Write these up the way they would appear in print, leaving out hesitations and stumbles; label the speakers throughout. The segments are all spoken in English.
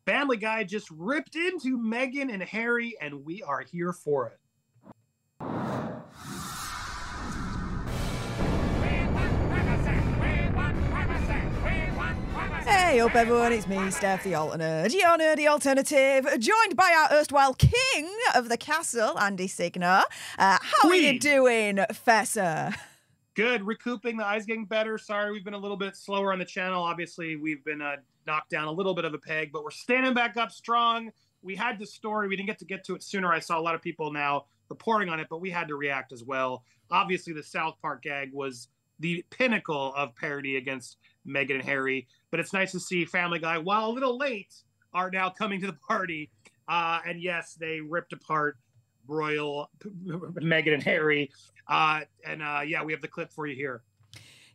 Speaker 1: Family Guy just ripped into Meghan and Harry, and we are here for it.
Speaker 2: Hey up everyone, it's me, Steph the Alternate, your nerdy alternative, joined by our erstwhile king of the castle, Andy Signer. How are you doing, Fessa?
Speaker 1: Good, recouping, the eye's getting better. Sorry, we've been a little bit slower on the channel. Obviously, we've been knocked down a little bit of a peg, but we're standing back up strong. We had the story, we didn't get to it sooner. I saw a lot of people now reporting on it, but we had to react as well. Obviously, the South Park gag was the pinnacle of parody against Meghan and Harry, but it's nice to see Family Guy, while a little late, are now coming to the party. And yes, they ripped apart royal Meghan and Harry. Yeah, we have the clip for you here.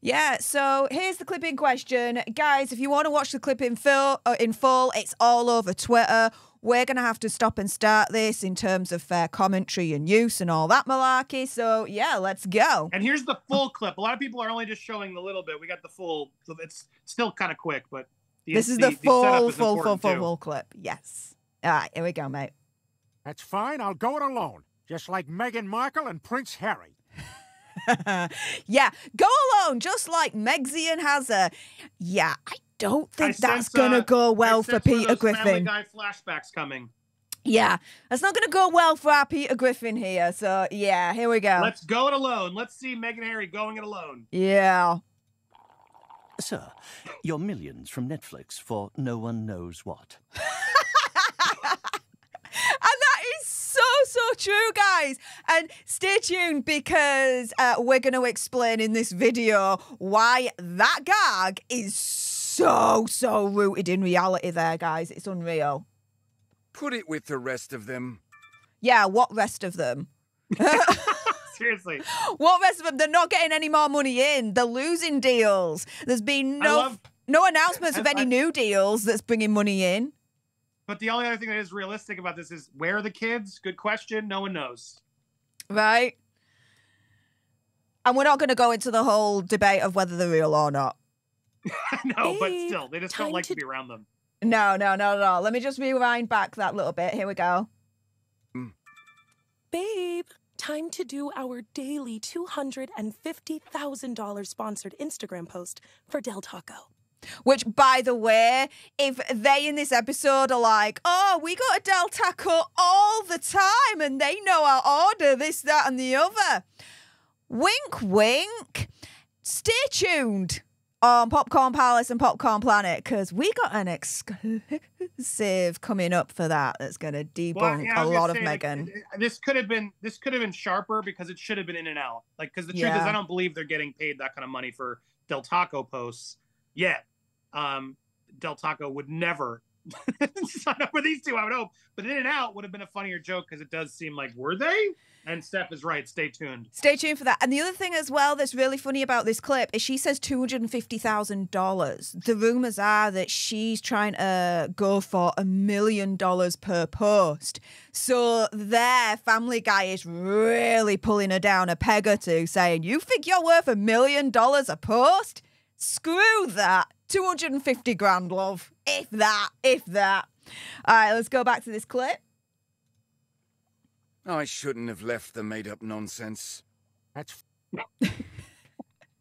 Speaker 2: Yeah, so here's the clip in question. Guys, if you want to watch the clip in full, it's all over Twitter. We're going to have to stop and start this in terms of fair commentary and use and all that malarkey. So, yeah, let's go.
Speaker 1: And here's the full clip. A lot of people are only just showing the little bit. We got the full. So it's still kind of quick, but
Speaker 2: this is the full clip. Yes. All right, here we go, mate.
Speaker 3: That's fine. I'll go it alone. Just like Meghan Markle and Prince Harry.
Speaker 2: Yeah, go alone, just like Megxie and Hazza. Yeah, I don't think that's going to go well for Peter Griffin.
Speaker 1: Family Guy flashbacks coming.
Speaker 2: Yeah, that's not going to go well for our Peter Griffin here. So, yeah, here we go.
Speaker 1: Let's go it alone. Let's see Meghan and Harry going it alone.
Speaker 2: Yeah.
Speaker 4: Sir, your millions from Netflix for no one knows what.
Speaker 2: And that is so true, guys. And stay tuned because we're going to explain in this video why that gag is so rooted in reality there, guys. It's unreal.
Speaker 5: Put it with the rest of them.
Speaker 2: Yeah, what rest of them?
Speaker 1: Seriously.
Speaker 2: What rest of them? They're not getting any more money in. They're losing deals. There's been no announcements of any new deals that's bringing money in.
Speaker 1: But the only other thing that is realistic about this is, where are the kids? Good question. No one knows.
Speaker 2: Right. And we're not going to go into the whole debate of whether they're real or not.
Speaker 1: No, but still, they just don't like to be around them.
Speaker 2: No, not at all. Let me just rewind back that little bit. Here we go.
Speaker 6: Babe, time to do our daily $250,000 sponsored Instagram post for Del Taco.
Speaker 2: Which, by the way, if they in this episode are like, oh, we go to Del Taco all the time and they know our order, this, that, and the other. Wink, wink. Stay tuned on Popcorn Palace and Popcorn Planet because we got an exclusive coming up for that that's going to debunk a lot of Meghan.
Speaker 1: This could have been sharper because it should have been In-N-Out. Like, because the truth is, I don't believe they're getting paid that kind of money for Del Taco posts yet. Del Taco would never sign up for these two, I would hope. But In-N-Out would have been a funnier joke because it does seem like, were they? And Steph is right. Stay tuned.
Speaker 2: Stay tuned for that. And the other thing as well that's really funny about this clip is she says $250,000. The rumors are that she's trying to go for $1 million per post. So their Family Guy is really pulling her down a peg or two, saying, you think you're worth $1 million a post? Screw that. 250 grand, love. If that. All right, let's go back to this clip.
Speaker 5: I shouldn't have left the made-up nonsense.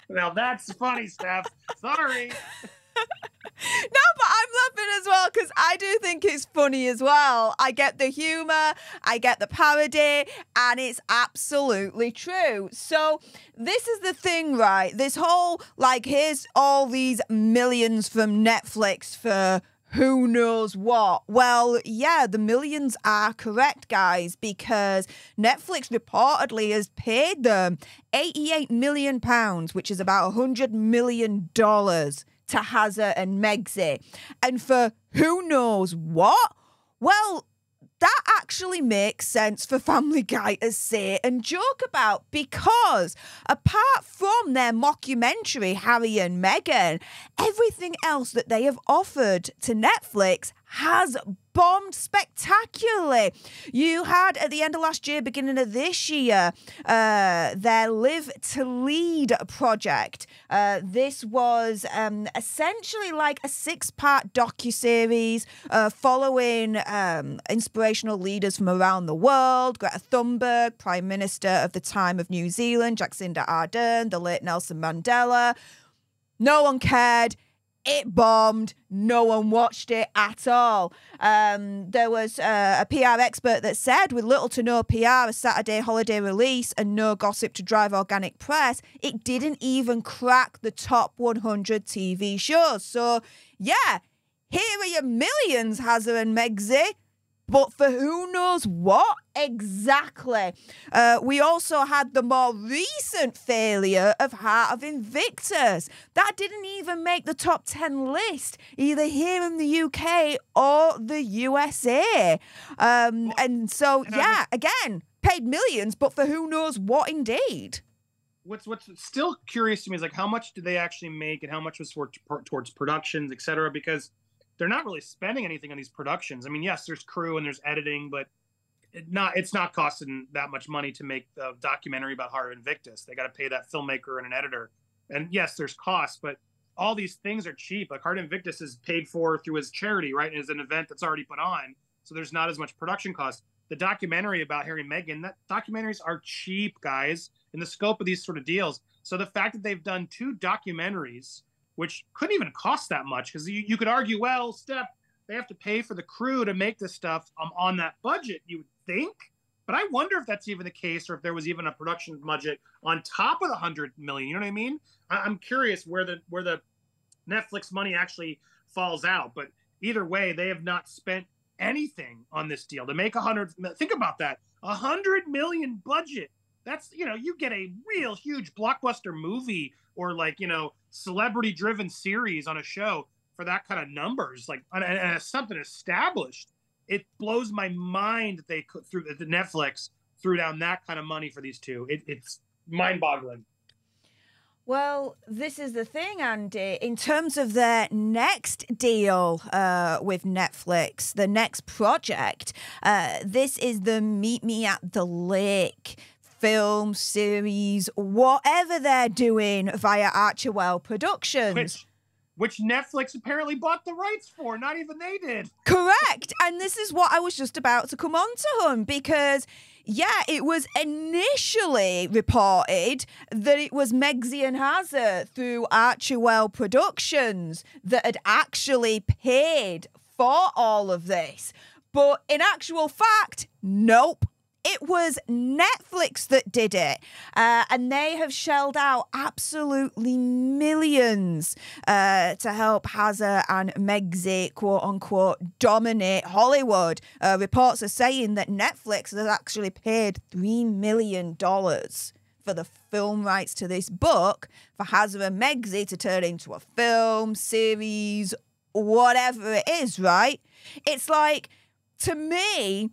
Speaker 1: Now that's funny, Steph. Sorry.
Speaker 2: No, but I'm laughing as well because I do think it's funny as well. I get the humor, I get the parody, and it's absolutely true. So this is the thing, right? This whole, like, here's all these millions from Netflix for who knows what. Well, yeah, the millions are correct, guys, because Netflix reportedly has paid them £88 million, which is about $100 million to Hazza and Megxie. And for who knows what? Well, that actually makes sense for Family Guy to say and joke about because apart from their mockumentary, Harry and Meghan, everything else that they have offered to Netflix has bombed spectacularly. You had, at the end of last year, beginning of this year, their Live to Lead project. This was essentially like a 6-part docuseries following inspirational leaders from around the world. Greta Thunberg, Prime Minister of the time of New Zealand, Jacinda Ardern, the late Nelson Mandela. No one cared. It bombed. No one watched it at all. There was a PR expert that said, with little to no PR, a Saturday holiday release, and no gossip to drive organic press, it didn't even crack the top 100 TV shows. So, yeah, here are your millions, Hazza and Megzi. But for who knows what exactly. We also had the more recent failure of Heart of Invictus. That didn't even make the top 10 list, either here in the UK or the USA. And so, yeah, again, paid millions, but for who knows what indeed.
Speaker 1: What's still curious to me is like how much did they actually make and how much was towards productions, etc. Because they're not really spending anything on these productions. I mean, yes, there's crew and there's editing, but it's not costing that much money to make the documentary about Heart of Invictus. They got to pay that filmmaker and an editor. And yes, there's costs, but all these things are cheap. Like Heart of Invictus is paid for through his charity, right? And it's an event that's already put on. So there's not as much production cost. The documentary about Harry and Meghan, that documentaries are cheap, guys, in the scope of these sort of deals. So the fact that they've done 2 documentaries, which couldn't even cost that much, because you could argue, well, they have to pay for the crew to make this stuff on that budget, you would think. But I wonder if that's even the case, or if there was even a production budget on top of the 100 million. You know what I mean? I'm curious where the Netflix money actually falls out. But either way, they have not spent anything on this deal to make 100. Think about that, 100 million budget. That's, you get a real huge blockbuster movie or like, celebrity driven series on a show for that kind of numbers, like, and something established. It blows my mind that they could, through the Netflix threw down that kind of money for these two. It's mind boggling.
Speaker 2: Well, this is the thing, Andy. In terms of their next deal with Netflix, the next project, this is the Meet Me at the Lake film series, whatever they're doing via Archewell Productions.
Speaker 1: Which Netflix apparently bought the rights for. Not even they did.
Speaker 2: Correct. And this is what I was just about to come on to him, because, yeah, it was initially reported that it was Megzi and Hazza through Archewell Productions that had actually paid for all of this. But in actual fact, nope. It was Netflix that did it, and they have shelled out absolutely millions to help Hazza and Megzi, quote unquote, dominate Hollywood. Reports are saying that Netflix has actually paid $3 million for the film rights to this book for Hazza and Megzi to turn into a film, series, whatever it is, right? It's like, to me,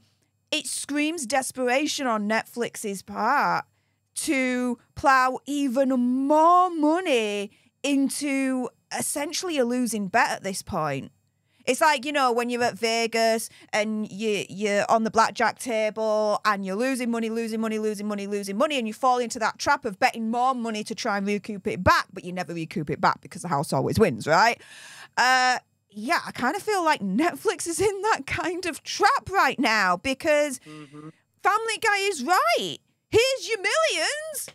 Speaker 2: it screams desperation on Netflix's part to plow even more money into essentially a losing bet at this point. It's like, when you're at Vegas and you're on the blackjack table and you're losing money, and you fall into that trap of betting more money to try and recoup it back, but you never recoup it back because the house always wins, right? Yeah, I kind of feel like Netflix is in that kind of trap right now because Family Guy is right. Here's your millions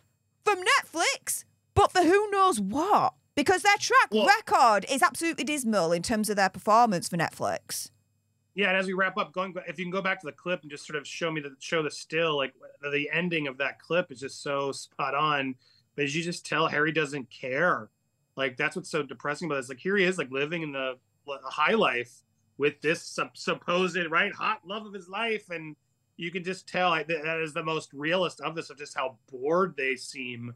Speaker 2: from Netflix, but for who knows what. Because their track record is absolutely dismal in terms of their performance for Netflix.
Speaker 1: Yeah, and as we wrap up, if you can go back to the clip and just sort of show the still, like the ending of that clip is just so spot on. But as you just tell, Harry doesn't care. Like, that's what's so depressing about it. It's like, here he is, like, living in the high life with this supposed hot love of his life, and you can just tell that is the most realist of this, of just how bored they seem.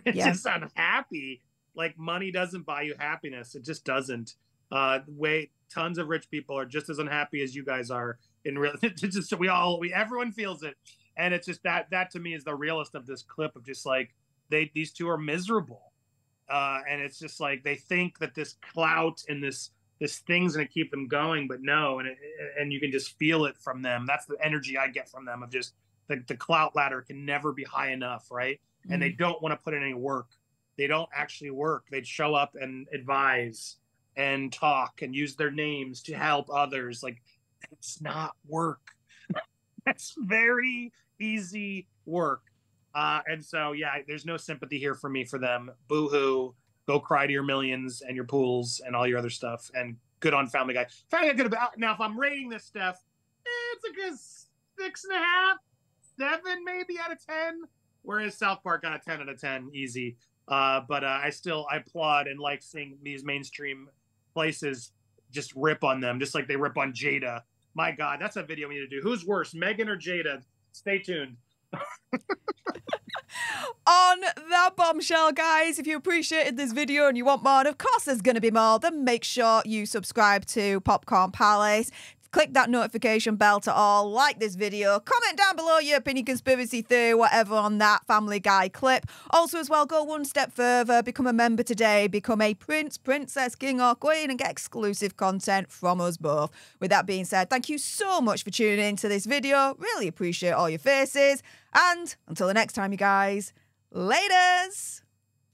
Speaker 1: Just unhappy. Like, money doesn't buy you happiness. It just doesn't. Tons of rich people are just as unhappy as you guys are in real. Just everyone feels it, and it's just that to me is the realist of this clip of just like these two are miserable. And it's just like they think that this clout and this thing's going to keep them going, but no, and you can just feel it from them. That's the energy I get from them, of just the clout ladder can never be high enough, right? And they don't want to put in any work. They don't actually work. They'd show up and advise and talk and use their names to help others. Like, it's not work. That's very easy work. And so, yeah, there's no sympathy here for me for them. Boo-hoo. Go cry to your millions and your pools and all your other stuff. And good on Family Guy. Family Guy could have, now, if I'm rating this stuff, it's like a 6.5, 7 maybe out of 10. Whereas South Park got a 10 out of 10, easy. But I applaud and like seeing these mainstream places just rip on them, just like they rip on Jada. My God, that's a video we need to do. Who's worse, Megan or Jada? Stay tuned.
Speaker 2: On that bombshell, guys, if you appreciated this video and you want more, and of course there's going to be more, then make sure you subscribe to Popcorn Palace. Click that notification bell to all, like this video, comment down below your opinion, conspiracy theory, whatever on that Family Guy clip. Also as well, go one step further, become a member today, become a prince, princess, king or queen and get exclusive content from us both. With that being said, thank you so much for tuning into this video. Really appreciate all your faces. And until the next time, you guys, laters!